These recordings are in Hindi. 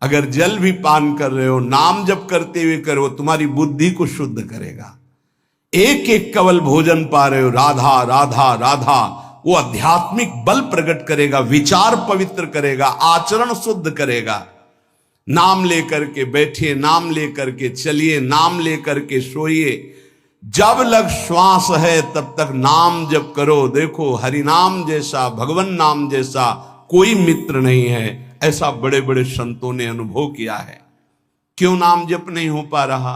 अगर जल भी पान कर रहे हो, नाम जप करते हुए करो, तुम्हारी बुद्धि को शुद्ध करेगा। एक एक कवल भोजन पा रहे हो, राधा राधा राधा, वो आध्यात्मिक बल प्रकट करेगा, विचार पवित्र करेगा, आचरण शुद्ध करेगा। नाम लेकर के बैठिए, नाम लेकर के चलिए, नाम लेकर के सोइए। जब लग श्वास है तब तक नाम जप करो। देखो, हरि नाम जैसा, भगवान नाम जैसा कोई मित्र नहीं है, ऐसा बड़े बड़े संतों ने अनुभव किया है। क्यों नाम जप नहीं हो पा रहा?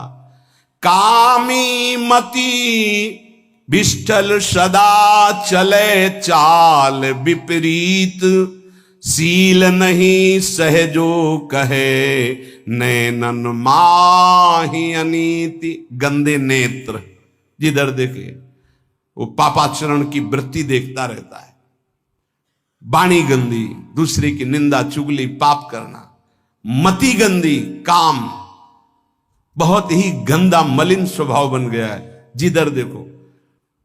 कामी मति विष्ठल सदा चले चाल विपरीत, सील नहीं सहजो कहे नैनन माही अनीति। गंदे नेत्र, जिधर देखे वो पापाचरण की वृत्ति देखता रहता है। वाणी गंदी, दूसरे की निंदा चुगली पाप करना। मति गंदी, काम बहुत ही गंदा मलिन स्वभाव बन गया है। जिधर देखो,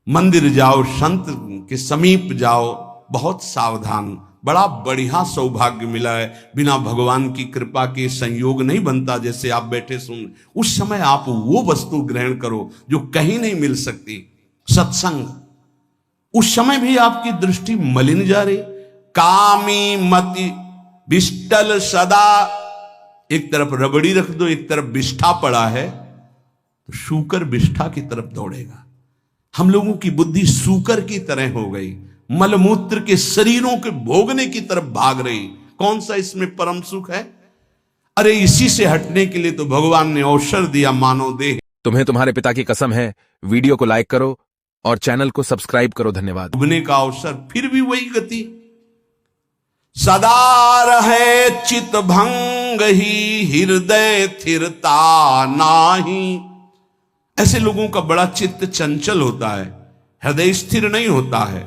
मंदिर जाओ, संत के समीप जाओ, बहुत सावधान। बड़ा बढ़िया सौभाग्य मिला है। बिना भगवान की कृपा के संयोग नहीं बनता। जैसे आप बैठे सुन, उस समय आप वो वस्तु ग्रहण करो जो कहीं नहीं मिल सकती, सत्संग। उस समय भी आपकी दृष्टि मलिन जा रही। कामी मति विष्टल सदा, एक तरफ रबड़ी रख दो, एक तरफ बिष्ठा पड़ा है, तो शूकर बिष्ठा की तरफ दौड़ेगा। हम लोगों की बुद्धि शूकर की तरह हो गई, मलमूत्र के शरीरों के भोगने की तरफ भाग रही। कौन सा इसमें परम सुख है? अरे इसी से हटने के लिए तो भगवान ने अवसर दिया, मानव देह। तुम्हें तुम्हारे पिता की कसम है, वीडियो को लाइक करो और चैनल को सब्सक्राइब करो। धन्यवाद। उगने का अवसर, फिर भी वही गति। सदा रहे चित भंग ही, हृदय स्थिरता नाही। ऐसे लोगों का बड़ा चित्त चंचल होता है, हृदय स्थिर नहीं होता है।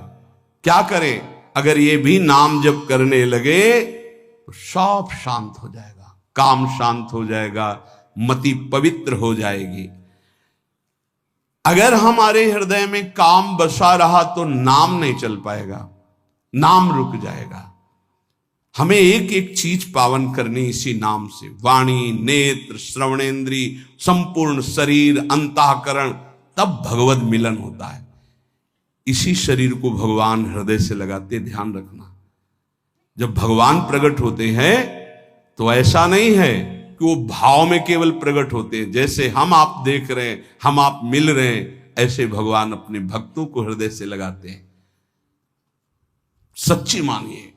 क्या करें? अगर ये भी नाम जप करने लगे तो सब शांत हो जाएगा, काम शांत हो जाएगा, मति पवित्र हो जाएगी। अगर हमारे हृदय में काम बसा रहा तो नाम नहीं चल पाएगा, नाम रुक जाएगा। हमें एक एक चीज पावन करनी इसी नाम से। वाणी, नेत्र, श्रवणेन्द्री, संपूर्ण शरीर, अंतःकरण, तब भगवत मिलन होता है। इसी शरीर को भगवान हृदय से लगाते, ध्यान रखना। जब भगवान प्रकट होते हैं तो ऐसा नहीं है कि वो भाव में केवल प्रकट होते हैं। जैसे हम आप देख रहे हैं, हम आप मिल रहे हैं, ऐसे भगवान अपने भक्तों को हृदय से लगाते हैं। सच्ची मानिए,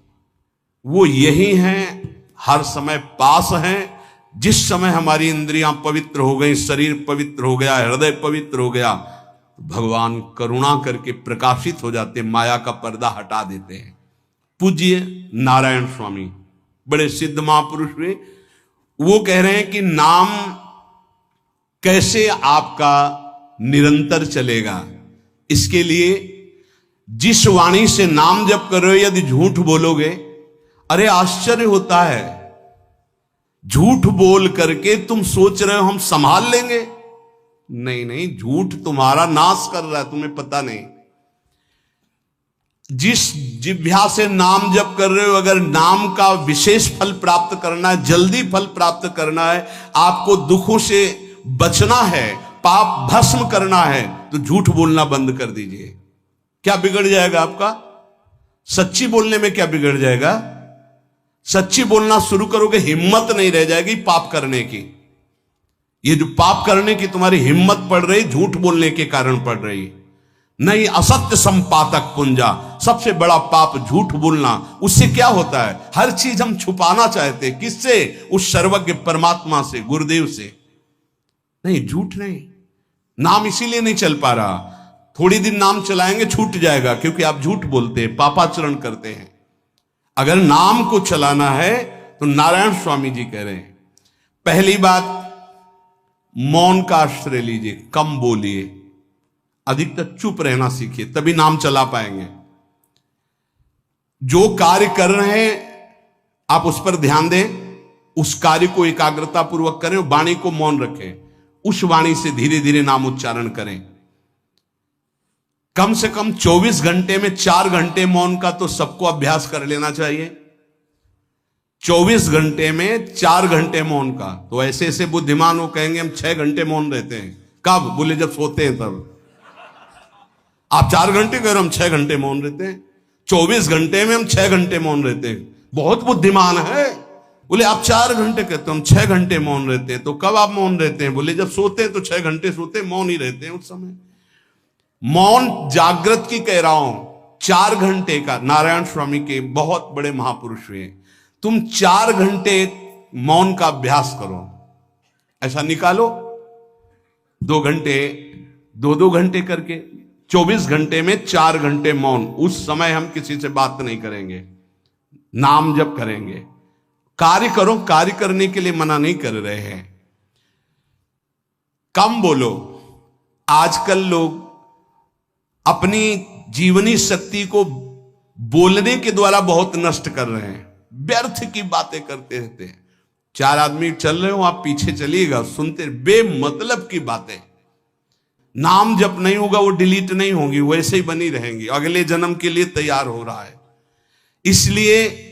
वो यही हैं, हर समय पास हैं। जिस समय हमारी इंद्रियां पवित्र हो गई, शरीर पवित्र हो गया, हृदय पवित्र हो गया, भगवान करुणा करके प्रकाशित हो जाते, माया का पर्दा हटा देते हैं। पूज्य नारायण स्वामी बड़े सिद्ध महापुरुष हुए। वो कह रहे हैं कि नाम कैसे आपका निरंतर चलेगा। इसके लिए जिस वाणी से नाम जप कर रहे हो, यदि झूठ बोलोगे, अरे आश्चर्य होता है, झूठ बोल करके तुम सोच रहे हो हम संभाल लेंगे। नहीं नहीं, झूठ तुम्हारा नाश कर रहा है, तुम्हें पता नहीं। जिस जिह्वा से नाम जप कर रहे हो, अगर नाम का विशेष फल प्राप्त करना है, जल्दी फल प्राप्त करना है, आपको दुखों से बचना है, पाप भस्म करना है, तो झूठ बोलना बंद कर दीजिए। क्या बिगड़ जाएगा आपका? सच्ची बोलने में क्या बिगड़ जाएगा? सच्ची बोलना शुरू करोगे, हिम्मत नहीं रह जाएगी पाप करने की। ये जो पाप करने की तुम्हारी हिम्मत पड़ रही, झूठ बोलने के कारण पड़ रही। नहीं, असत्य संपातक पुंजा, सबसे बड़ा पाप झूठ बोलना। उससे क्या होता है? हर चीज हम छुपाना चाहते हैं। किससे? उस सर्वज्ञ परमात्मा से, गुरुदेव से। नहीं, झूठ नहीं। नाम इसीलिए नहीं चल पा रहा। थोड़ी दिन नाम चलाएंगे, छूट जाएगा, क्योंकि आप झूठ बोलते हैं, पापाचरण करते हैं। अगर नाम को चलाना है तो नारायण स्वामी जी कह रहे हैं, पहली बात मौन का आश्रय लीजिए, कम बोलिए, अधिकतर चुप रहना सीखिए, तभी नाम चला पाएंगे। जो कार्य कर रहे हैं आप उस पर ध्यान दें, उस कार्य को एकाग्रता पूर्वक करें, वाणी को मौन रखें, उस वाणी से धीरे धीरे नाम उच्चारण करें। कम से कम 24 घंटे में 4 घंटे मौन का तो सबको अभ्यास कर लेना चाहिए। 24 घंटे में 4 घंटे मौन का। तो ऐसे ऐसे बुद्धिमान हो कहेंगे हम 6 घंटे मौन रहते हैं। कब? बोले जब सोते हैं तब। आप 4 घंटे कह रहे हो, हम 6 घंटे मौन रहते हैं। 24 घंटे में हम 6 घंटे मौन रहते हैं। बहुत बुद्धिमान है। बोले आप 4 घंटे कहते हो, हम 6 घंटे मौन रहते हैं। तो कब आप मौन रहते हैं? बोले जब सोते हैं तो 6 घंटे सोते हैं, मौन ही रहते हैं उस समय। मौन जागृत की कह रहा हूं, 4 घंटे का। नारायण स्वामी के बहुत बड़े महापुरुष हुए। तुम 4 घंटे मौन का अभ्यास करो, ऐसा निकालो 2 घंटे, 2 घंटे करके 24 घंटे में 4 घंटे मौन। उस समय हम किसी से बात नहीं करेंगे, नाम जप करेंगे। कार्य करो, कार्य करने के लिए मना नहीं कर रहे हैं। कम बोलो। आजकल लोग अपनी जीवनी शक्ति को बोलने के द्वारा बहुत नष्ट कर रहे हैं। व्यर्थ की बातें करते रहते हैं। 4 आदमी चल रहे हो, आप पीछे चलिएगा, सुनते, बेमतलब की बातें। नाम जप नहीं होगा, वो डिलीट नहीं होंगी, वैसे ही बनी रहेंगी। अगले जन्म के लिए तैयार हो रहा है। इसलिए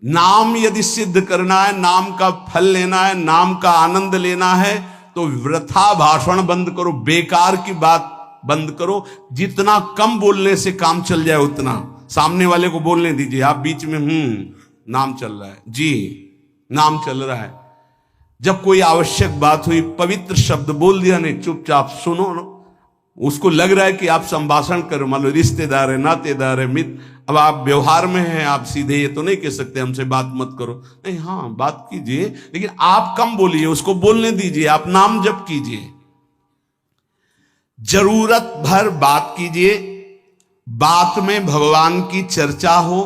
नाम यदि सिद्ध करना है, नाम का फल लेना है, नाम का आनंद लेना है, तो वृथा भाषण बंद करो, बेकार की बात बंद करो। जितना कम बोलने से काम चल जाए उतना। सामने वाले को बोलने दीजिए, आप बीच में नाम चल रहा है जी, नाम चल रहा है। जब कोई आवश्यक बात हुई, पवित्र शब्द बोल दिया, नहीं चुपचाप सुनो। उसको लग रहा है कि आप संभाषण करो, मान लो रिश्तेदार है, नातेदार है, मित्र। अब आप व्यवहार में हैं, आप सीधे ये तो नहीं कह सकते हमसे बात मत करो, नहीं, हाँ बात कीजिए, लेकिन आप कम बोलिए, उसको बोलने दीजिए, आप नाम जप कीजिए। जरूरत भर बात कीजिए। बात में भगवान की चर्चा हो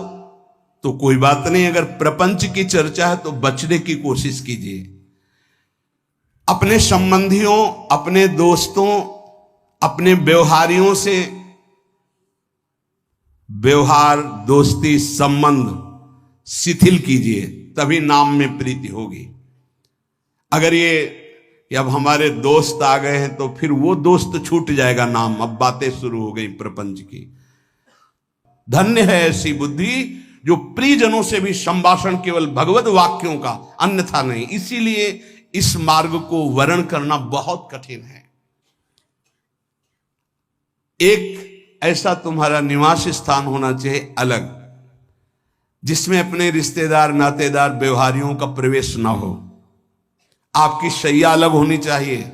तो कोई बात नहीं, अगर प्रपंच की चर्चा है तो बचने की कोशिश कीजिए। अपने संबंधियों, अपने दोस्तों, अपने व्यवहारियों से व्यवहार, दोस्ती, संबंध शिथिल कीजिए, तभी नाम में प्रीति होगी। अगर ये कि अब हमारे दोस्त आ गए हैं तो फिर वो दोस्त छूट जाएगा नाम, अब बातें शुरू हो गई प्रपंच की। धन्य है ऐसी बुद्धि जो प्रियजनों से भी संभाषण केवल भगवत वाक्यों का, अन्यथा नहीं। इसीलिए इस मार्ग को वर्ण करना बहुत कठिन है। एक ऐसा तुम्हारा निवास स्थान होना चाहिए अलग, जिसमें अपने रिश्तेदार, नातेदार, व्यवहारियों का प्रवेश ना हो। आपकी शैया अलग होनी चाहिए।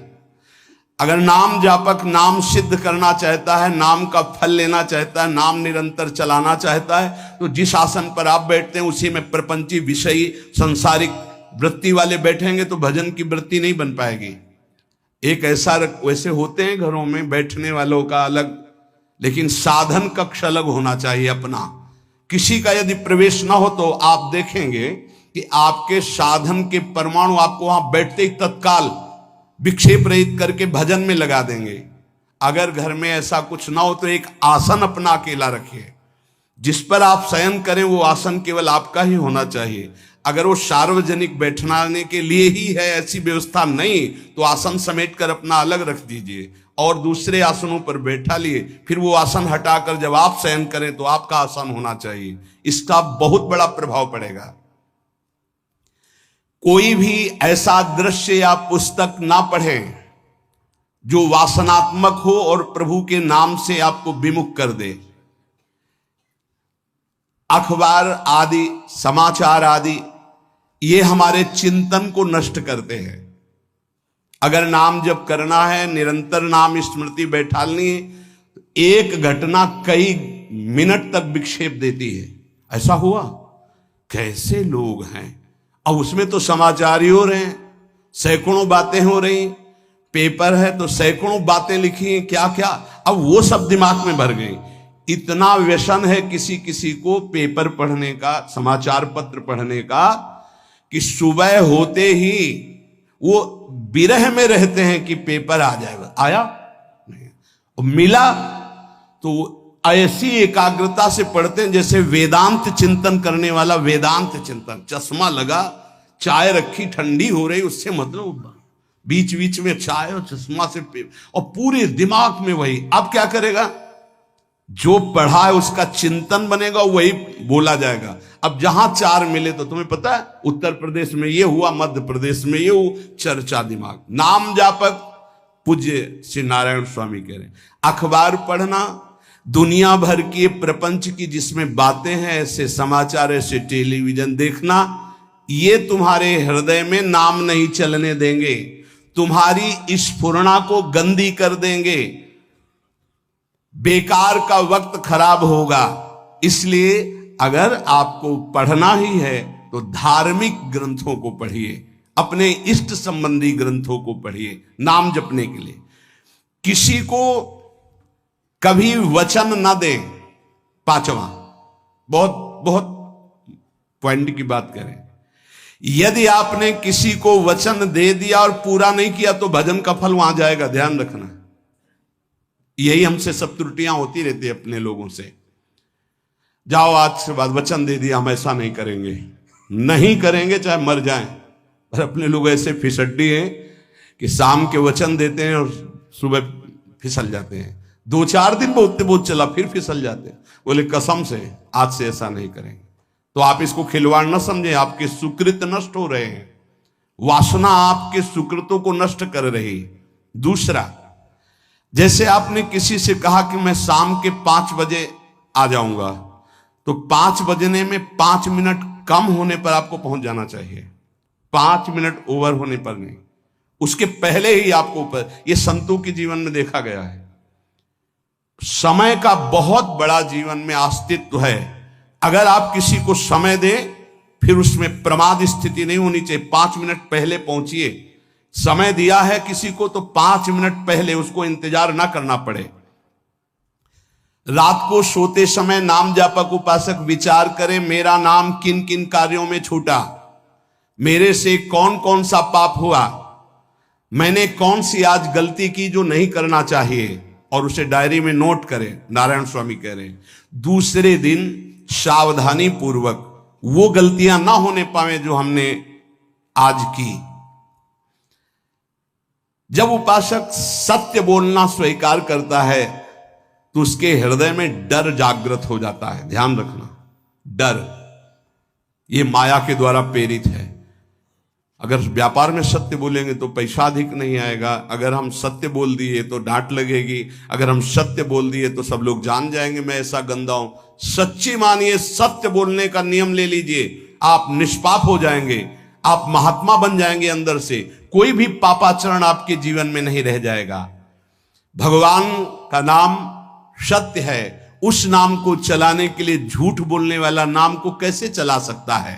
अगर नाम जापक नाम सिद्ध करना चाहता है, नाम का फल लेना चाहता है, नाम निरंतर चलाना चाहता है, तो जिस आसन पर आप बैठते हैं उसी में प्रपंची, विषयी, सांसारिक वृत्ति वाले बैठेंगे तो भजन की वृत्ति नहीं बन पाएगी। एक ऐसा, वैसे होते हैं घरों में बैठने वालों का अलग, लेकिन साधन कक्ष अलग होना चाहिए अपना। किसी का यदि प्रवेश ना हो तो आप देखेंगे कि आपके साधन के परमाणु आपको वहां बैठते ही तत्काल विक्षेप रहित करके भजन में लगा देंगे। अगर घर में ऐसा कुछ ना हो तो एक आसन अपना अकेला रखिए, जिस पर आप शयन करें वो आसन केवल आपका ही होना चाहिए। अगर वो सार्वजनिक बैठने के लिए ही है, ऐसी व्यवस्था नहीं, तो आसन समेट कर अपना अलग रख दीजिए और दूसरे आसनों पर बैठा लिए। फिर वो आसन हटाकर जब आप शयन करें तो आपका आसन होना चाहिए। इसका बहुत बड़ा प्रभाव पड़ेगा। कोई भी ऐसा दृश्य या पुस्तक ना पढ़ें जो वासनात्मक हो और प्रभु के नाम से आपको विमुख कर दे। अखबार आदि, समाचार आदि, ये हमारे चिंतन को नष्ट करते हैं। अगर नाम जप करना है, निरंतर नाम स्मृति बैठालनी है, एक घटना कई मिनट तक विक्षेप देती है। ऐसा हुआ, कैसे लोग हैं। अब उसमें तो समाचार ही हो रहे हैं, सैकड़ों बातें हो रही, पेपर है तो सैकड़ों बातें लिखी हैं, क्या क्या, अब वो सब दिमाग में भर गई। इतना व्यसन है किसी किसी को पेपर पढ़ने का, समाचार पत्र पढ़ने का, कि सुबह होते ही वो विरह में रहते हैं कि पेपर आ जाएगा। आया नहीं, मिला तो ऐसी एकाग्रता से पढ़ते हैं जैसे वेदांत चिंतन करने वाला वेदांत चिंतन। चश्मा लगा, चाय रखी, ठंडी हो रही, उससे मतलब बीच बीच में चाय और चश्मा से और पूरे दिमाग में वही। अब क्या करेगा, जो पढ़ा है उसका चिंतन बनेगा, वही बोला जाएगा। अब जहां चार मिले तो तुम्हें पता है, उत्तर प्रदेश में ये हुआ, मध्य प्रदेश में ये हुआ, चर्चा दिमाग। नाम जापक पूज्य श्री नारायण स्वामी कह रहे हैं, अखबार पढ़ना, दुनिया भर की प्रपंच की जिसमें बातें हैं, ऐसे समाचार, ऐसे टेलीविजन देखना, ये तुम्हारे हृदय में नाम नहीं चलने देंगे, तुम्हारी स्फुरणा को गंदी कर देंगे, बेकार का वक्त खराब होगा। इसलिए अगर आपको पढ़ना ही है तो धार्मिक ग्रंथों को पढ़िए, अपने इष्ट संबंधी ग्रंथों को पढ़िए नाम जपने के लिए। किसी को कभी वचन न दें। पांचवा, बहुत बहुत पॉइंट की बात करें, यदि आपने किसी को वचन दे दिया और पूरा नहीं किया तो भजन का फल वहां जाएगा, ध्यान रखना। यही हमसे सब त्रुटियां होती रहती है अपने लोगों से। जाओ आज से बाद वचन दे दिया, हम ऐसा नहीं करेंगे, नहीं करेंगे चाहे मर जाएं। पर अपने लोग ऐसे फिसड्डी हैं कि शाम के वचन देते हैं और सुबह फिसल जाते हैं। 2-4 दिन बहुत बहुत चला, फिर फिसल जाते हैं। बोले कसम से आज से ऐसा नहीं करेंगे। तो आप इसको खिलवाड़ न समझें, आपके सुकृत नष्ट हो रहे हैं, वासना आपके सुकृतों को नष्ट कर रही। दूसरा, जैसे आपने किसी से कहा कि मैं शाम के 5 बजे आ जाऊंगा, तो 5 बजने में 5 मिनट कम होने पर आपको पहुंच जाना चाहिए, 5 मिनट ओवर होने पर नहीं, उसके पहले ही आपको ऊपर। यह संतों के जीवन में देखा गया है। समय का बहुत बड़ा जीवन में अस्तित्व है। अगर आप किसी को समय दें, फिर उसमें प्रमाद स्थिति नहीं होनी चाहिए। 5 मिनट पहले पहुंचिए। समय दिया है किसी को तो 5 मिनट पहले उसको इंतजार ना करना पड़े। रात को सोते समय नाम जापक उपासक विचार करें, मेरा नाम किन किन कार्यों में छूटा, मेरे से कौन कौन सा पाप हुआ, मैंने कौन सी आज गलती की जो नहीं करना चाहिए, और उसे डायरी में नोट करें। नारायण स्वामी कह रहे हैं दूसरे दिन सावधानी पूर्वक वो गलतियां ना होने पावे जो हमने आज की। जब उपासक सत्य बोलना स्वीकार करता है तो उसके हृदय में डर जागृत हो जाता है। ध्यान रखना, डर ये माया के द्वारा प्रेरित है। अगर व्यापार में सत्य बोलेंगे तो पैसा अधिक नहीं आएगा, अगर हम सत्य बोल दिए तो डांट लगेगी, अगर हम सत्य बोल दिए तो सब लोग जान जाएंगे मैं ऐसा गंदा हूं। सच्ची मानिए, सत्य बोलने का नियम ले लीजिए, आप निष्पाप हो जाएंगे, आप महात्मा बन जाएंगे अंदर से। कोई भी पापाचरण आपके जीवन में नहीं रह जाएगा। भगवान का नाम सत्य है, उस नाम को चलाने के लिए झूठ बोलने वाला नाम को कैसे चला सकता है।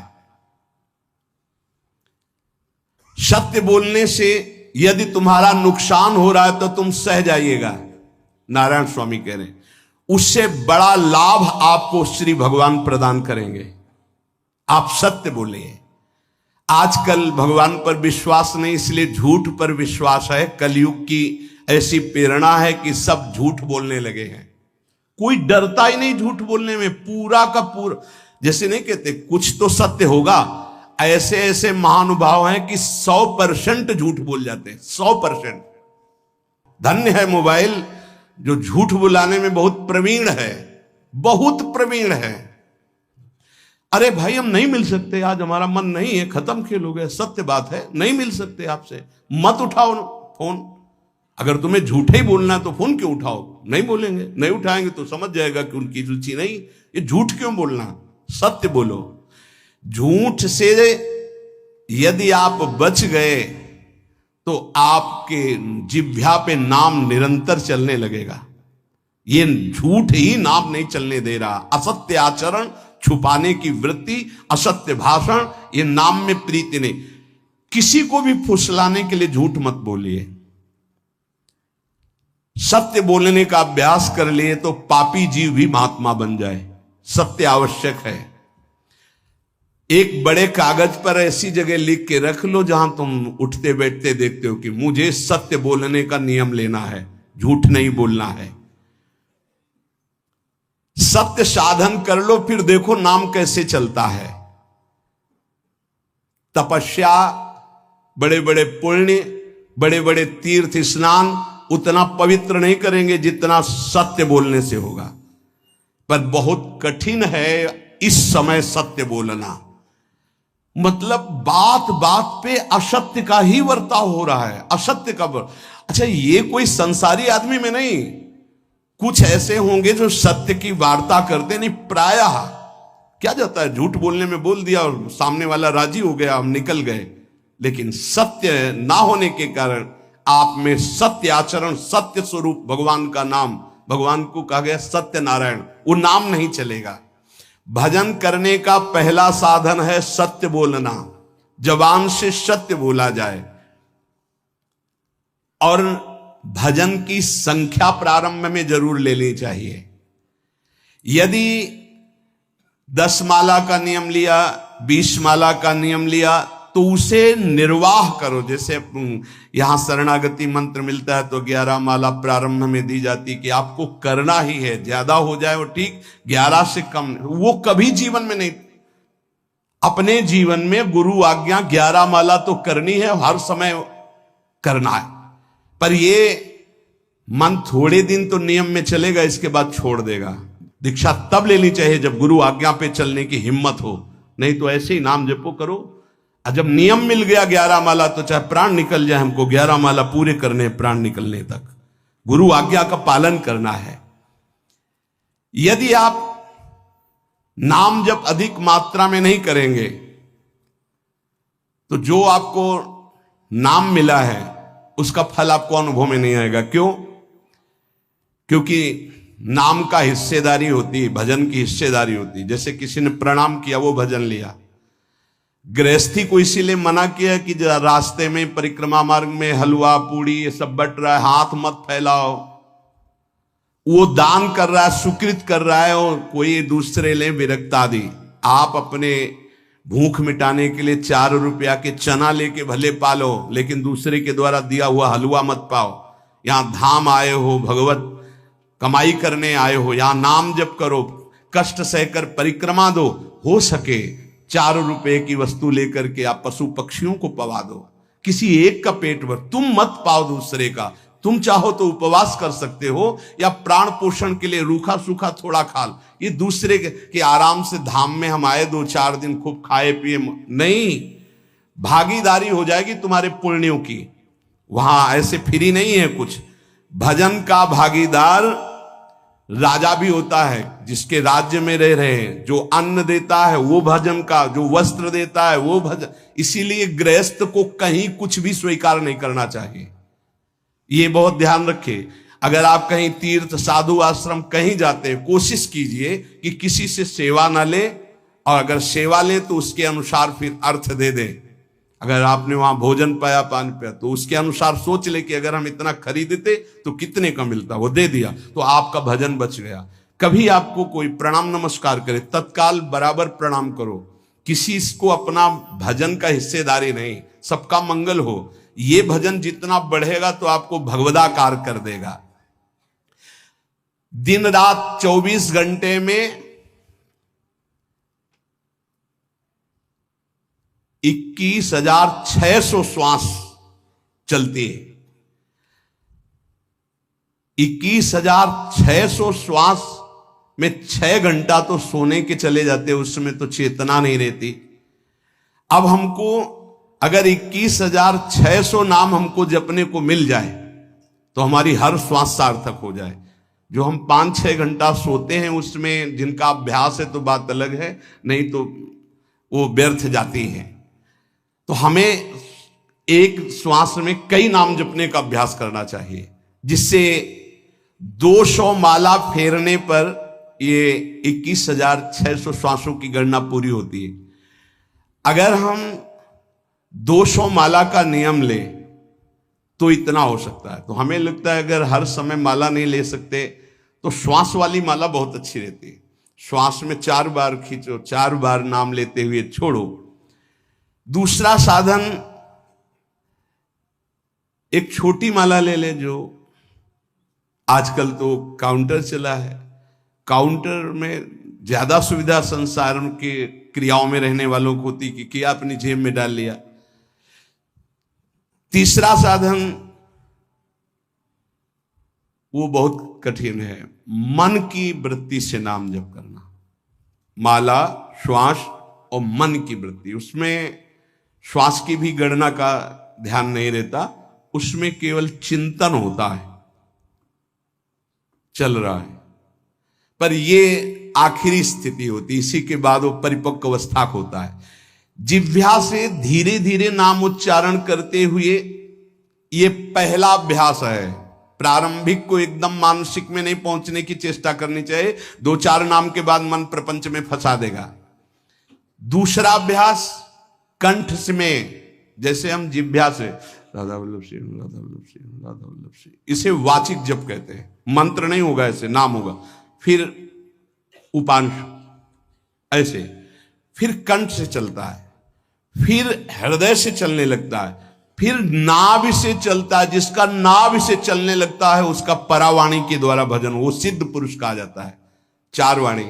सत्य बोलने से यदि तुम्हारा नुकसान हो रहा है तो तुम सह जाइएगा। नारायण स्वामी कह रहे हैं उससे बड़ा लाभ आपको श्री भगवान प्रदान करेंगे। आप सत्य बोलिए। आजकल भगवान पर विश्वास नहीं, इसलिए झूठ पर विश्वास है। कलयुग की ऐसी प्रेरणा है कि सब झूठ बोलने लगे हैं। कोई डरता ही नहीं झूठ बोलने में, पूरा का पूरा। जैसे नहीं कहते कुछ तो सत्य होगा, ऐसे ऐसे महानुभाव हैं कि 100% झूठ बोल जाते हैं, 100%। धन्य है मोबाइल जो झूठ बुलाने में बहुत प्रवीण है, बहुत प्रवीण है। अरे भाई हम नहीं मिल सकते, आज हमारा मन नहीं है, खत्म खेल हो गया, सत्य बात है, नहीं मिल सकते आपसे, मत उठाओ फोन। अगर तुम्हें झूठे ही बोलना है तो फोन क्यों उठाओ? नहीं बोलेंगे, नहीं उठाएंगे तो समझ जाएगा कि उनकी रुचि नहीं। ये झूठ क्यों बोलना, सत्य बोलो। झूठ से यदि आप बच गए तो आपके जिह्वा पे नाम निरंतर चलने लगेगा। ये झूठ ही नाम नहीं चलने दे रहा। असत्य आचरण, छुपाने की वृत्ति, असत्य भाषण, ये नाम में प्रीति नहीं। किसी को भी फुसलाने के लिए झूठ मत बोलिए। सत्य बोलने का अभ्यास कर लिए तो पापी जीव भी महात्मा बन जाए। सत्य आवश्यक है। एक बड़े कागज पर ऐसी जगह लिख के रख लो जहां तुम उठते बैठते देखते हो कि मुझे सत्य बोलने का नियम लेना है, झूठ नहीं बोलना है। सत्य साधन कर लो, फिर देखो नाम कैसे चलता है। तपस्या, बड़े बड़े पुण्य, बड़े बड़े तीर्थ स्नान उतना पवित्र नहीं करेंगे जितना सत्य बोलने से होगा। पर बहुत कठिन है इस समय सत्य बोलना। मतलब बात बात पे असत्य का ही वर्ताव हो रहा है, असत्य का अच्छा, ये कोई संसारी आदमी में नहीं, कुछ ऐसे होंगे जो सत्य की वार्ता करते नहीं। प्रायः क्या जाता है, झूठ बोलने में बोल दिया और सामने वाला राजी हो गया, हम निकल गए। लेकिन सत्य ना होने के कारण आप में सत्य आचरण, सत्य स्वरूप भगवान का नाम, भगवान को कहा गया सत्य नारायण, वो नाम नहीं चलेगा। भजन करने का पहला साधन है सत्य बोलना, जबान से सत्य बोला जाए। और भजन की संख्या प्रारंभ में जरूर लेनी चाहिए। यदि 10 माला का नियम लिया, 20 माला का नियम लिया, तो उसे निर्वाह करो। जैसे यहां शरणागति मंत्र मिलता है तो 11 माला प्रारंभ में दी जाती कि आपको करना ही है, ज्यादा हो जाए वो ठीक, 11 से कम वो कभी जीवन में नहीं। अपने जीवन में गुरु आज्ञा 11 माला तो करनी है, हर समय करना है। पर ये मन थोड़े दिन तो नियम में चलेगा, इसके बाद छोड़ देगा। दीक्षा तब लेनी चाहिए जब गुरु आज्ञा पे चलने की हिम्मत हो, नहीं तो ऐसे ही नाम जपो करो। और जब नियम मिल गया 11 माला, तो चाहे प्राण निकल जाए, हमको 11 माला पूरे करने, प्राण निकलने तक गुरु आज्ञा का पालन करना है। यदि आप नाम जप अधिक मात्रा में नहीं करेंगे तो जो आपको नाम मिला है उसका फल आपको अनुभव में नहीं आएगा। क्यों? क्योंकि नाम का हिस्सेदारी होती है, भजन की हिस्सेदारी होती है। जैसे किसी ने प्रणाम किया, वो भजन लिया। गृहस्थी को इसीलिए मना किया कि रास्ते में परिक्रमा मार्ग में हलवा पूड़ी ये सब बट रहा है, हाथ मत फैलाओ। वो दान कर रहा है, सुकृत कर रहा है, और कोई दूसरे ले विरक्त आदि। आप अपने भूख मिटाने के लिए 4 रुपया के चना लेके भले पालो, लेकिन दूसरे के द्वारा दिया हुआ हलवा मत पाओ। यहां धाम आए हो, भगवत कमाई करने आए हो, यहां नाम जप करो, कष्ट सहकर परिक्रमा दो। हो सके 4 रुपए की वस्तु लेकर के आप पशु पक्षियों को पवा दो, किसी एक का पेट भर, तुम मत पाओ दूसरे का। तुम चाहो तो उपवास कर सकते हो, या प्राण पोषण के लिए रूखा सूखा थोड़ा खा लो। ये दूसरे के आराम से धाम में हम आए 2-4 दिन खूब खाए पिए नहीं, भागीदारी हो जाएगी तुम्हारे पुण्यों की। वहां ऐसे फ्री नहीं है कुछ। भजन का भागीदार राजा भी होता है, जिसके राज्य में रह रहे हैं। जो अन्न देता है वो भजन का, जो वस्त्र देता है वो भजन। इसीलिए गृहस्थ को कहीं कुछ भी स्वीकार नहीं करना चाहिए, ये बहुत ध्यान रखिए। अगर आप कहीं तीर्थ साधु आश्रम कहीं जाते हैं, कोशिश कीजिए कि किसी से सेवा ना ले, और अगर सेवा ले तो उसके अनुसार फिर अर्थ दे दे। अगर आपने वहां भोजन पाया, पान पाया, तो उसके अनुसार सोच ले कि अगर हम इतना खरीदते तो कितने का मिलता, वो दे दिया तो आपका भजन बच गया। कभी आपको कोई प्रणाम नमस्कार करे, तत्काल बराबर प्रणाम करो। किसी को अपना भजन का हिस्सेदारी नहीं, सबका मंगल हो। ये भजन जितना बढ़ेगा तो आपको भगवदाकार कर देगा। दिन रात 24 घंटे में 21,600 श्वास चलती है। 21,600 श्वास में 6 घंटा तो सोने के चले जाते, उसमें तो चेतना नहीं रहती। अब हमको अगर 21,600 नाम हमको जपने को मिल जाए तो हमारी हर श्वास सार्थक हो जाए। जो हम 5-6 घंटा सोते हैं उसमें जिनका अभ्यास है तो बात अलग है, नहीं तो वो व्यर्थ जाती है। तो हमें एक श्वास में कई नाम जपने का अभ्यास करना चाहिए, जिससे 200 माला फेरने पर ये 21,600 श्वासों की गणना पूरी होती है। अगर हम 200 माला का नियम ले तो इतना हो सकता है। तो हमें लगता है अगर हर समय माला नहीं ले सकते तो श्वास वाली माला बहुत अच्छी रहती है। श्वास में 4 बार खींचो, 4 बार नाम लेते हुए छोड़ो। दूसरा साधन, एक छोटी माला ले ले, जो आजकल तो काउंटर चला है। काउंटर में ज्यादा सुविधा संसार के क्रियाओं में रहने वालों को होती कि किया अपनी जेब में डाल लिया। तीसरा साधन, वो बहुत कठिन है। मन की वृत्ति से नाम जप करना, माला, श्वास और मन की वृत्ति, उसमें श्वास की भी गणना का ध्यान नहीं रहता, उसमें केवल चिंतन होता है, चल रहा है। पर ये आखिरी स्थिति होती, इसी के बाद वो परिपक्व अवस्था होता है। जिह्वा से धीरे धीरे नाम उच्चारण करते हुए ये पहला अभ्यास है। प्रारंभिक को एकदम मानसिक में नहीं पहुंचने की चेष्टा करनी चाहिए, 2-4 नाम के बाद मन प्रपंच में फंसा देगा। दूसरा अभ्यास कंठ में, जैसे हम जिह्वा से राधा वल्लभ सिंह, राधा वल्लभ सिंह, राधा वल्लभ सिंह, इसे वाचिक जप कहते हैं। मंत्र नहीं होगा, ऐसे नाम होगा। फिर उपांश ऐसे, फिर कंठ से चलता है, फिर हृदय से चलने लगता है, फिर नाभि से चलता है। जिसका नाभि से चलने लगता है उसका परावाणी के द्वारा भजन, वो सिद्ध पुरुष कहा जाता है। 4 वाणी,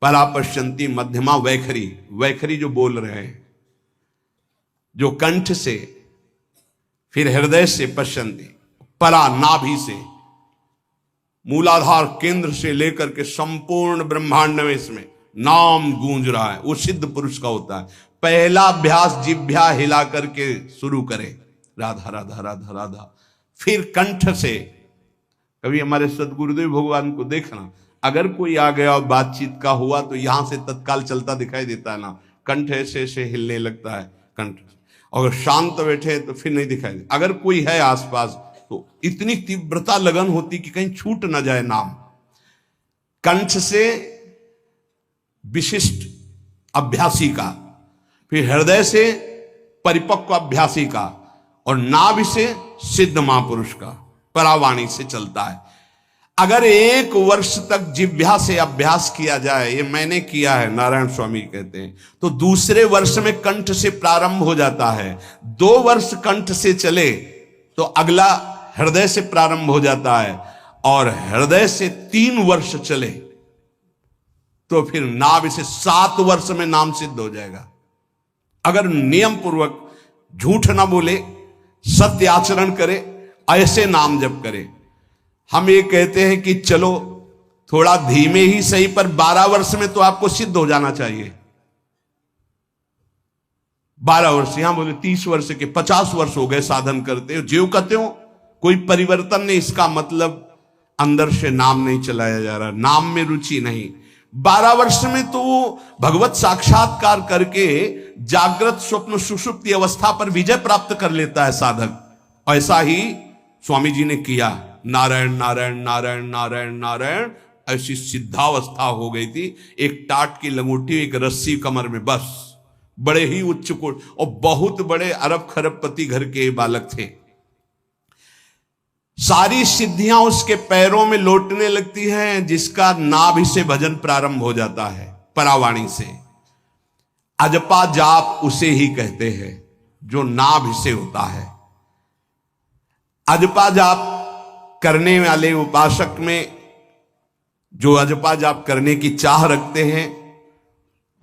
परा, पश्यंती, मध्यमा, वैखरी। वैखरी जो बोल रहे हैं, जो कंठ से, फिर हृदय से पश्यंती, परा नाभि से, मूलाधार केंद्र से लेकर के संपूर्ण ब्रह्मांड में इसमें नाम गूंज रहा है, वो सिद्ध पुरुष का होता है। पहला अभ्यास जिह्वा हिला करके शुरू करें, राधा राधा राधा राधा। फिर कंठ से, कभी हमारे सदगुरुदेव भगवान को देखना, अगर कोई आ गया और बातचीत का हुआ तो यहां से तत्काल चलता दिखाई देता है ना, कंठ ऐसे ऐसे हिलने लगता है कंठ। अगर शांत बैठे तो फिर नहीं दिखाई दे। अगर कोई है आसपास तो इतनी तीव्रता लगन होती कि कहीं छूट ना जाए नाम। कंठ से विशिष्ट अभ्यासी का, फिर हृदय से परिपक्व अभ्यासी का, और नाभि से सिद्ध महापुरुष का, परावाणी से चलता है। अगर 1 वर्ष तक जिह्वा से अभ्यास किया जाए, ये मैंने किया है, नारायण स्वामी कहते हैं, तो दूसरे वर्ष में कंठ से प्रारंभ हो जाता है। 2 वर्ष कंठ से चले तो अगला हृदय से प्रारंभ हो जाता है, और हृदय से 3 वर्ष चले तो फिर नाभि से 7 वर्ष में नाम सिद्ध हो जाएगा। अगर नियम पूर्वक झूठ ना बोले, सत्य आचरण करे, ऐसे नाम जप करे। हम ये कहते हैं कि चलो थोड़ा धीमे ही सही, पर 12 वर्ष में तो आपको सिद्ध हो जाना चाहिए। 12 वर्ष, यहां बोले 30 वर्ष के, 50 वर्ष हो गए साधन करते हो, ज्यों कहते हो कोई परिवर्तन नहीं। इसका मतलब अंदर से नाम नहीं चलाया जा रहा, नाम में रुचि नहीं। 12 वर्ष में तो भगवत साक्षात्कार करके जागृत स्वप्न सुषुप्ति अवस्था पर विजय प्राप्त कर लेता है साधक। ऐसा ही स्वामी जी ने किया। नारायण नारायण नारायण नारायण नारायण, ऐसी सिद्धावस्था हो गई थी। एक टाट की लंगोटी, एक रस्सी कमर में, बस। बड़े ही उच्च कोट और बहुत बड़े अरब खरबपति घर के बालक थे। सारी सिद्धियां उसके पैरों में लौटने लगती हैं, जिसका नाभि से भजन प्रारंभ हो जाता है, परावाणी से। अजपा जाप उसे ही कहते हैं जो नाभि से होता है। अजपा जाप करने वाले उपासक में जो अजपा जाप करने की चाह रखते हैं,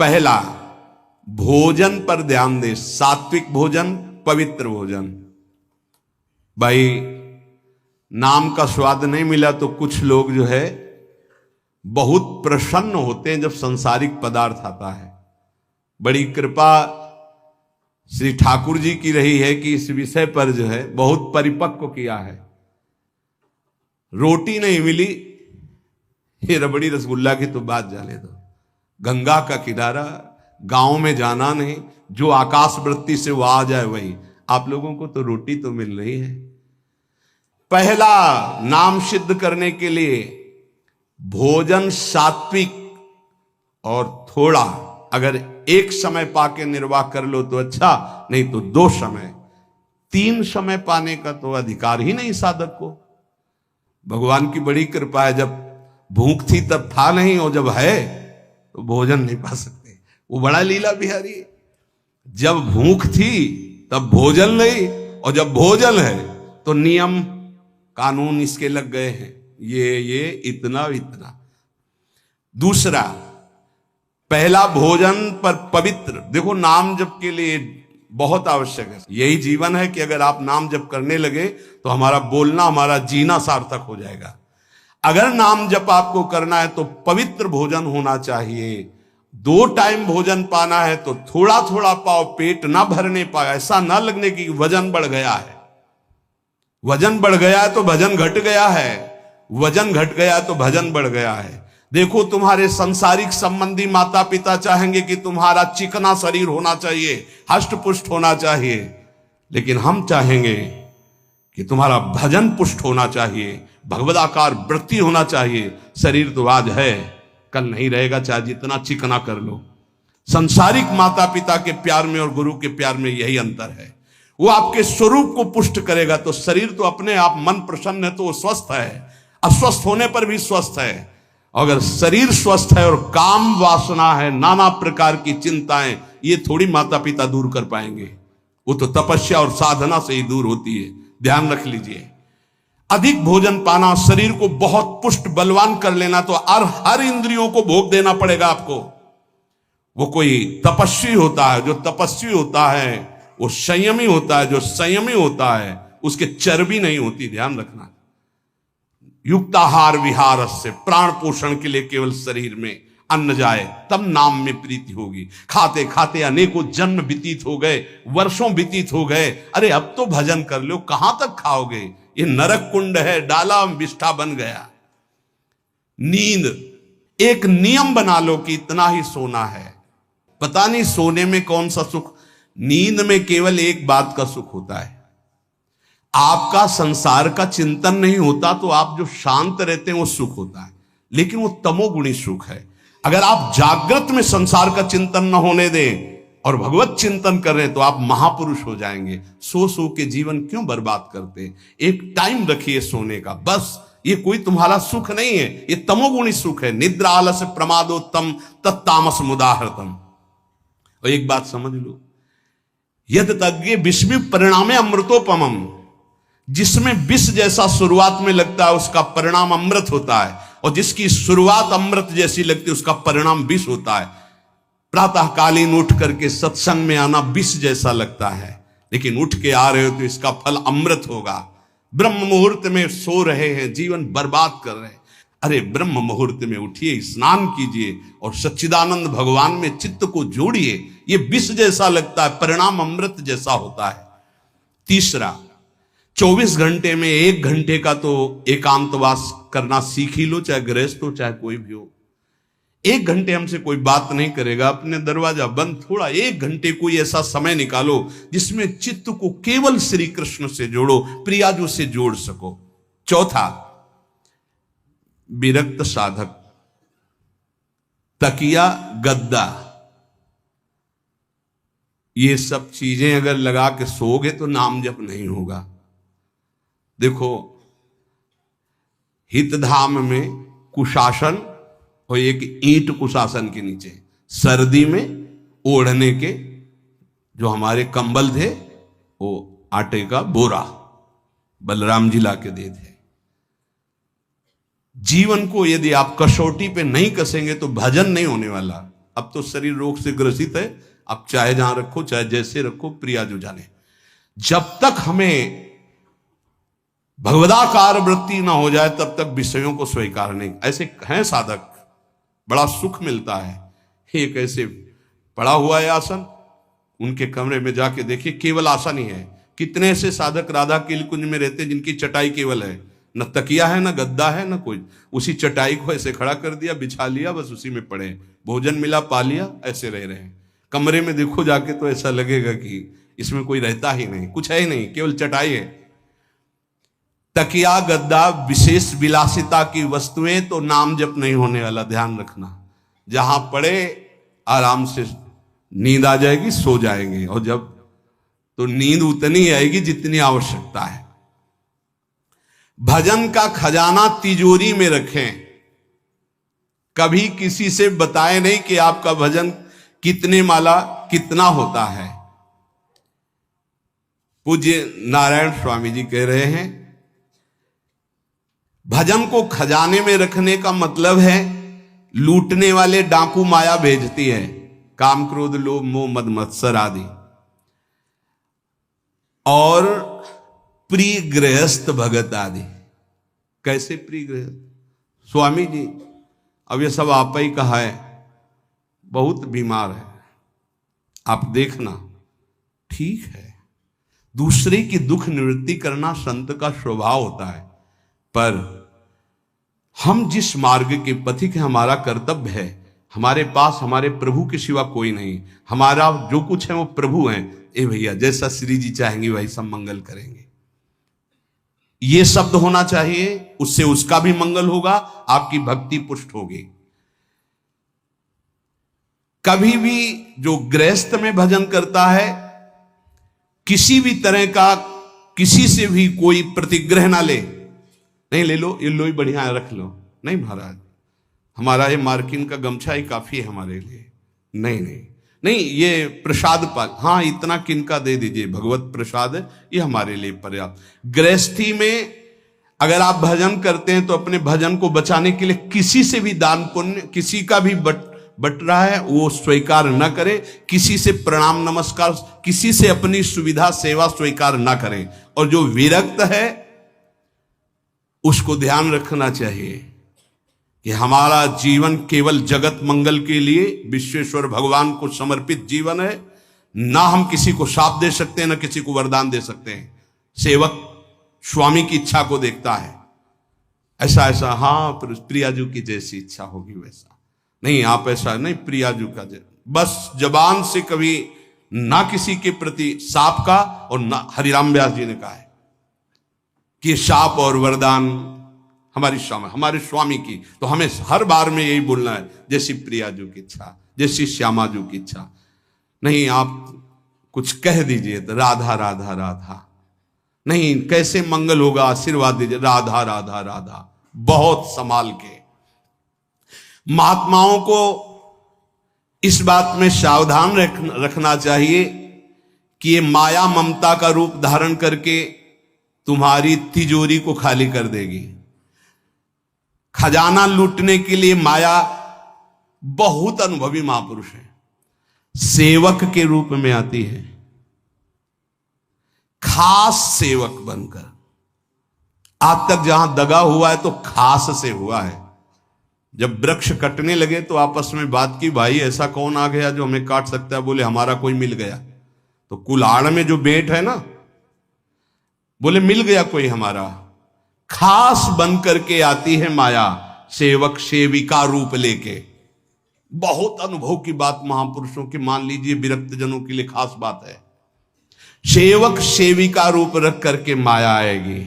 पहला भोजन पर ध्यान दे। सात्विक भोजन, पवित्र भोजन। भाई नाम का स्वाद नहीं मिला तो कुछ लोग जो है बहुत प्रसन्न होते हैं जब सांसारिक पदार्थ आता है। बड़ी कृपा श्री ठाकुर जी की रही है कि इस विषय पर जो है बहुत परिपक्व किया है। रोटी नहीं मिली, ये रबड़ी रसगुल्ला की तो बात जाने दो। गंगा का किनारा, गांव में जाना नहीं, जो आकाश वृत्ति से वो आ जाए वही। आप लोगों को तो रोटी तो मिल रही है। पहला नाम सिद्ध करने के लिए भोजन सात्विक और थोड़ा, अगर एक समय पाके निर्वाह कर लो तो अच्छा, नहीं तो 2 समय। 3 समय पाने का तो अधिकार ही नहीं साधक को। भगवान की बड़ी कृपा है, जब भूख थी तब था नहीं, और जब है तो भोजन नहीं पा सकते। वो बड़ा लीला बिहारी है। जब भूख थी तब भोजन नहीं, और जब भोजन है तो नियम कानून इसके लग गए हैं, ये इतना इतना। दूसरा, पहला भोजन पर पवित्र। देखो नाम जप के लिए बहुत आवश्यक है। यही जीवन है कि अगर आप नाम जप करने लगे तो हमारा बोलना, हमारा जीना सार्थक हो जाएगा। अगर नाम जप आपको करना है तो पवित्र भोजन होना चाहिए। 2 टाइम भोजन पाना है तो थोड़ा थोड़ा पाओ, पेट ना भरने पाए, ऐसा ना लगने की वजन बढ़ गया है। वजन बढ़ गया है तो भजन घट गया है, वजन घट गया है तो भजन बढ़ गया है। देखो, तुम्हारे संसारिक संबंधी माता पिता चाहेंगे कि तुम्हारा चिकना शरीर होना चाहिए, हष्ट पुष्ट होना चाहिए, लेकिन हम चाहेंगे कि तुम्हारा भजन पुष्ट होना चाहिए, भगवदाकार वृत्ति होना चाहिए। शरीर तो आज है, कल नहीं रहेगा, चाहे जितना चिकना कर लो। संसारिक माता पिता के प्यार में और गुरु के प्यार में यही अंतर है। वो आपके स्वरूप को पुष्ट करेगा तो शरीर तो अपने आप, मन प्रसन्न है तो वो स्वस्थ है, अस्वस्थ होने पर भी स्वस्थ है। अगर शरीर स्वस्थ है और काम वासना है, नाना प्रकार की चिंताएं, ये थोड़ी माता पिता दूर कर पाएंगे। वो तो तपस्या और साधना से ही दूर होती है, ध्यान रख लीजिए। अधिक भोजन पाना, शरीर को बहुत पुष्ट बलवान कर लेना, तो हर इंद्रियों को भोग देना पड़ेगा आपको। वो कोई तपस्वी होता है, जो तपस्वी होता है वो संयमी होता है, जो संयमी होता है उसके चर्बी नहीं होती, ध्यान रखना। युक्ताहार विहार से, प्राण पोषण के लिए केवल शरीर में अन्न जाए तब नाम में प्रीति होगी। खाते खाते अनेकों जन्म व्यतीत हो गए, वर्षों व्यतीत हो गए, अरे अब तो भजन कर लो, कहां तक खाओगे? ये नरक कुंड है, डाला विष्ठा बन गया। नींद, एक नियम बना लो कि इतना ही सोना है। पता नहीं सोने में कौन सा सुख, नींद में केवल एक बात का सुख होता है, आपका संसार का चिंतन नहीं होता, तो आप जो शांत रहते हैं वो सुख होता है, लेकिन वो तमोगुणी सुख है। अगर आप जागृत में संसार का चिंतन न होने दें और भगवत चिंतन कर रहे हैं तो आप महापुरुष हो जाएंगे। सो सो के जीवन क्यों बर्बाद करते? एक टाइम रखिए सोने का, बस। ये कोई तुम्हारा सुख नहीं है, ये तमोगुणी सुख है। निद्रा आलस्य प्रमादोत्तम तत्तामस मुदाहृतम। और एक बात समझ लो, यद तज्ञे विस्मि परिणामे अमृतोपमम, जिसमें विष जैसा शुरुआत में लगता है उसका परिणाम अमृत होता है, और जिसकी शुरुआत अमृत जैसी लगती है उसका परिणाम विष होता है। प्रातःकालीन उठ करके सत्संग में आना विष जैसा लगता है, लेकिन उठ के आ रहे हो तो इसका फल अमृत होगा। ब्रह्म मुहूर्त में सो रहे हैं, जीवन बर्बाद कर रहे हैं, अरे ब्रह्म मुहूर्त में उठिए, स्नान कीजिए और सच्चिदानंद भगवान में चित्त को जोड़िए। ये विष जैसा लगता है, परिणाम अमृत जैसा होता है। तीसरा, 24 घंटे में 1 घंटे का तो एकांतवास करना सीख ही लो, चाहे गृहस्थ हो चाहे कोई भी हो। 1 घंटे हमसे कोई बात नहीं करेगा, अपने दरवाजा बंद, थोड़ा 1 घंटे कोई ऐसा समय निकालो जिसमें चित्त को केवल श्री कृष्ण से जोड़ो, प्रियाजू से जोड़ सको। चौथा, विरक्त साधक, तकिया, गद्दा, ये सब चीजें अगर लगा के सोओगे तो नाम जप नहीं होगा। देखो, हितधाम में कुशासन और एक ईंट कुशासन के नीचे, सर्दी में ओढ़ने के जो हमारे कंबल थे वो आटे का बोरा बलराम जी ला के दे थे। जीवन को यदि आप कसौटी पे नहीं कसेंगे तो भजन नहीं होने वाला। अब तो शरीर रोग से ग्रसित है, आप चाहे जहां रखो चाहे जैसे रखो, प्रिया जो जाने। जब तक हमें भगवदाकार वृत्ति ना हो जाए तब तक विषयों को स्वीकार नहीं। ऐसे हैं साधक, बड़ा सुख मिलता है। एक ऐसे पड़ा हुआ है आसन, उनके कमरे में जाके देखिए, केवल आसन ही है। कितने ऐसे साधक राधा के कुंज में रहते जिनकी चटाई केवल है, न तकिया है न गद्दा है न कोई, उसी चटाई को ऐसे खड़ा कर दिया, बिछा लिया, बस उसी में पड़े, भोजन मिला पा लिया, ऐसे रह रहे हैं। कमरे में देखो जाके तो ऐसा लगेगा कि इसमें कोई रहता ही नहीं, कुछ है ही नहीं, केवल चटाई है। तकिया गद्दा विशेष विलासिता की वस्तुएं, तो नाम जप नहीं होने वाला, ध्यान रखना। जहां पड़े आराम से नींद आ जाएगी, सो जाएंगे, और जब तो नींद उतनी आएगी जितनी आवश्यकता है। भजन का खजाना तिजोरी में रखें, कभी किसी से बताए नहीं कि आपका भजन कितने माला कितना होता है। पूज्य नारायण स्वामी जी कह रहे हैं, भजन को खजाने में रखने का मतलब है लूटने वाले डाकू माया भेजती है, काम क्रोध लोभ मोह मद मत्सर आदि। और प्रिय गृहस्थ भगत आदि। कैसे प्रिय गृहस्थ? स्वामी जी अब ये सब आप ही कहा है, बहुत बीमार है, आप देखना। ठीक है, दूसरे की दुख निवृत्ति करना संत का स्वभाव होता है, पर हम जिस मार्ग के पथिक हैं, हमारा कर्तव्य है, हमारे पास हमारे प्रभु के सिवा कोई नहीं, हमारा जो कुछ है वो प्रभु हैं। ए भैया, जैसा श्री जी चाहेंगे वही सब मंगल करेंगे, ये शब्द होना चाहिए, उससे उसका भी मंगल होगा, आपकी भक्ति पुष्ट होगी। कभी भी जो गृहस्थ में भजन करता है, किसी भी तरह का किसी से भी कोई प्रतिग्रह ना ले, नहीं ले लो, ये लो ही बढ़िया है, रख लो, नहीं महाराज हमारा ये मार्किन का गमछा ही काफी है हमारे लिए, नहीं नहीं नहीं, ये प्रसाद पाल, हाँ इतना किनका दे दीजिए, भगवत प्रसाद है, ये हमारे लिए पर्याप्त। गृहस्थी में अगर आप भजन करते हैं तो अपने भजन को बचाने के लिए किसी से भी दान पुण्य, किसी का भी बट रहा है वो स्वीकार न करें, किसी से प्रणाम नमस्कार, किसी से अपनी सुविधा सेवा स्वीकार न करें। और जो विरक्त है उसको ध्यान रखना चाहिए कि हमारा जीवन केवल जगत मंगल के लिए विश्वेश्वर भगवान को समर्पित जीवन है, ना हम किसी को शाप दे सकते हैं, ना किसी को वरदान दे सकते हैं। सेवक स्वामी की इच्छा को देखता है, ऐसा ऐसा, हाँ प्रियाजू की जैसी इच्छा होगी वैसा नहीं, आप ऐसा नहीं, प्रियाजू का बस जबान से कभी ना किसी के प्रति शाप का, और ना हरिराम व्यास जी ने कहा है कि शाप और वरदान हमारे स्वामी की, तो हमें हर बार में यही बोलना है, जैसी प्रियाजू की इच्छा, जैसी श्यामाजू की इच्छा। नहीं आप कुछ कह दीजिए तो राधा राधा राधा, नहीं कैसे मंगल होगा, आशीर्वाद दीजिए राधा राधा राधा, बहुत संभाल के। महात्माओं को इस बात में सावधान रखना चाहिए कि ये माया ममता का रूप धारण करके तुम्हारी तिजोरी को खाली कर देगी। खजाना लूटने के लिए माया, बहुत अनुभवी महापुरुष है, सेवक के रूप में आती है, खास सेवक बनकर। आज तक जहां दगा हुआ है तो खास से हुआ है। जब वृक्ष कटने लगे तो आपस में बात की, भाई ऐसा कौन आ गया जो हमें काट सकता है? बोले हमारा कोई मिल गया। तो कुल्हाड़ में जो बेंट है ना, बोले मिल गया कोई हमारा। खास बन करके आती है माया, सेवक सेविका रूप लेके। बहुत अनुभव की बात महापुरुषों की, मान लीजिए विरक्त जनों के लिए खास बात है। सेवक सेविका रूप रख करके माया आएगी।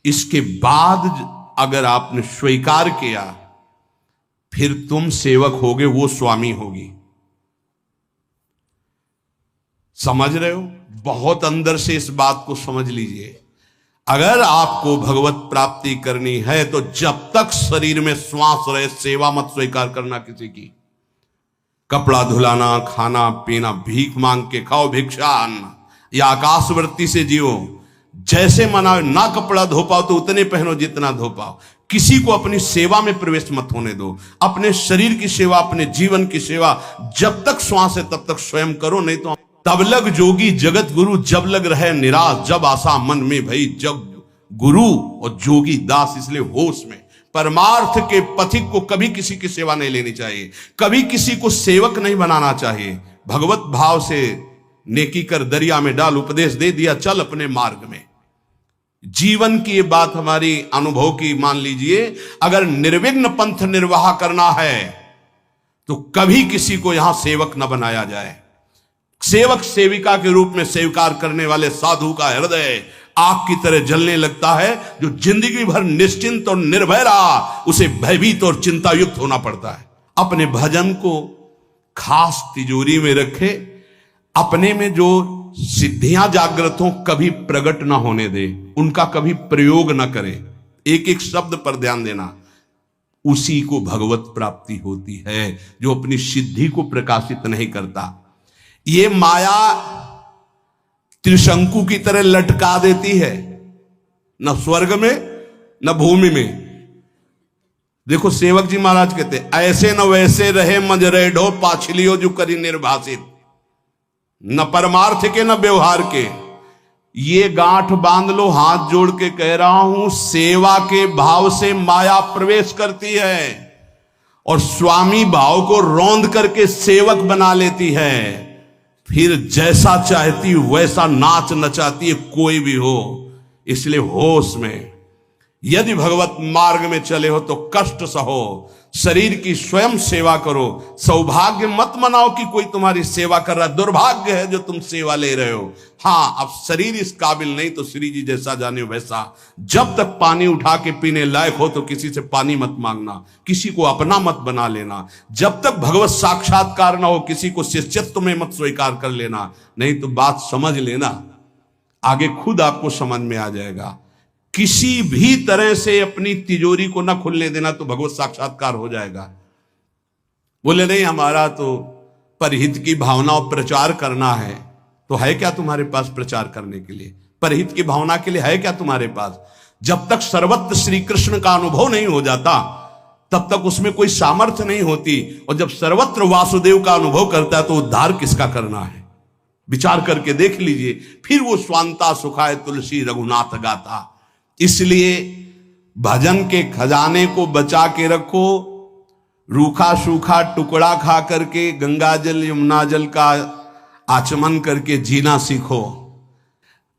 इसके बाद अगर आपने स्वीकार किया, फिर तुम सेवक होगे, वो स्वामी होगी। समझ रहे हो? बहुत अंदर से इस बात को समझ लीजिए। अगर आपको भगवत प्राप्ति करनी है तो जब तक शरीर में श्वास रहे, सेवा मत स्वीकार करना किसी की। कपड़ा धुलाना, खाना पीना, भीख मांग के खाओ, भिक्षा अन्न, या आकाशवृत्ति से जियो, जैसे मना। ना कपड़ा धो पाओ तो उतने पहनो जितना धो पाओ। किसी को अपनी सेवा में प्रवेश मत होने दो। अपने शरीर की सेवा, अपने जीवन की सेवा जब तक श्वास है तब तक स्वयं करो, नहीं तो तब लग जोगी जगत गुरु, जब लग रहे निराश, जब आशा मन में भई, जब गुरु और जोगी दास। इसलिए होश में परमार्थ के पथिक को कभी किसी की सेवा नहीं लेनी चाहिए, कभी किसी को सेवक नहीं बनाना चाहिए। भगवत भाव से नेकी कर दरिया में डाल, उपदेश दे दिया, चल अपने मार्ग में। जीवन की ये बात हमारी अनुभव की मान लीजिए। अगर निर्विघ्न पंथ निर्वाह करना है तो कभी किसी को यहां सेवक न बनाया जाए। सेवक सेविका के रूप में स्वीकार करने वाले साधु का हृदय आग की तरह जलने लगता है। जो जिंदगी भर निश्चिंत और निर्भय रहा, उसे भयभीत और चिंता युक्त होना पड़ता है। अपने भजन को खास तिजोरी में रखे, अपने में जो सिद्धियां जागृत हो कभी प्रकट ना होने दे, उनका कभी प्रयोग ना करे। एक एक शब्द पर ध्यान देना, उसी को भगवत प्राप्ति होती है जो अपनी सिद्धि को प्रकाशित नहीं करता। ये माया त्रिशंकु की तरह लटका देती है, न स्वर्ग में न भूमि में। देखो सेवक जी महाराज कहते, ऐसे न वैसे रहे मजरेढ़ो, पाछलियो जो करी निर्भाषित। न परमार्थ के न व्यवहार के, ये गांठ बांध लो, हाथ जोड़ के कह रहा हूं, सेवा के भाव से माया प्रवेश करती है और स्वामी भाव को रौंद करके सेवक बना लेती है। फिर जैसा चाहती वैसा नाच नचाती है, कोई भी हो। इसलिए होश में, यदि भगवत मार्ग में चले हो तो कष्ट सहो, शरीर की स्वयं सेवा करो। सौभाग्य मत मनाओ कि कोई तुम्हारी सेवा कर रहा है, दुर्भाग्य है जो तुम सेवा ले रहे हो। हाँ, अब शरीर इस काबिल नहीं तो श्री जी जैसा जाने वैसा। जब तक पानी उठा के पीने लायक हो तो किसी से पानी मत मांगना, किसी को अपना मत बना लेना। जब तक भगवत साक्षात्कार ना हो किसी को शिष्यत्व में मत स्वीकार कर लेना, नहीं तो बात समझ लेना, आगे खुद आपको समझ में आ जाएगा। किसी भी तरह से अपनी तिजोरी को ना खुलने देना तो भगवत साक्षात्कार हो जाएगा। बोले नहीं, हमारा तो परहित की भावना और प्रचार करना है, तो है क्या तुम्हारे पास प्रचार करने के लिए? परहित की भावना के लिए है क्या तुम्हारे पास? जब तक सर्वत्र श्री कृष्ण का अनुभव नहीं हो जाता तब तक उसमें कोई सामर्थ्य नहीं होती, और जब सर्वत्र वासुदेव का अनुभव करता है तो उद्धार किसका करना है? विचार करके देख लीजिए। फिर वो स्वांता सुखाय तुलसी रघुनाथ गाथा। इसलिए भजन के खजाने को बचा के रखो। रूखा सूखा टुकड़ा खा करके गंगा जल यमुना जल का आचमन करके जीना सीखो।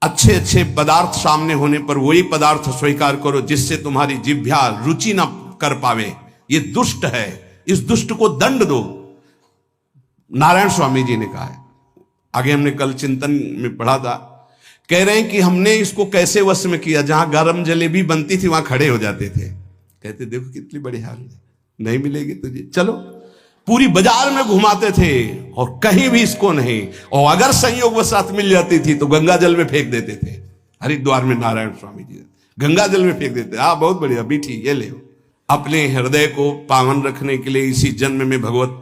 अच्छे अच्छे पदार्थ सामने होने पर वही पदार्थ स्वीकार करो जिससे तुम्हारी जिह्वा रुचि ना कर पावे। ये दुष्ट है, इस दुष्ट को दंड दो। नारायण स्वामी जी ने कहा है, आगे हमने कल चिंतन में पढ़ा था, कह रहे हैं कि हमने इसको कैसे वश में किया। जहां गरम जलेबी बनती थी वहां खड़े हो जाते थे, कहते देखो कितनी बड़ी हाल है, नहीं मिलेगी तुझे, चलो। पूरी बाजार में घुमाते थे और कहीं भी इसको नहीं, और अगर संयोगवशात मिल जाती थी तो गंगा जल में फेंक देते थे। हरिद्वार में नारायण स्वामी जी गंगा जल में फेंक देते, हाँ बहुत बढ़िया, मीठी, ये ले। अपने हृदय को पावन रखने के लिए इसी जन्म में भगवत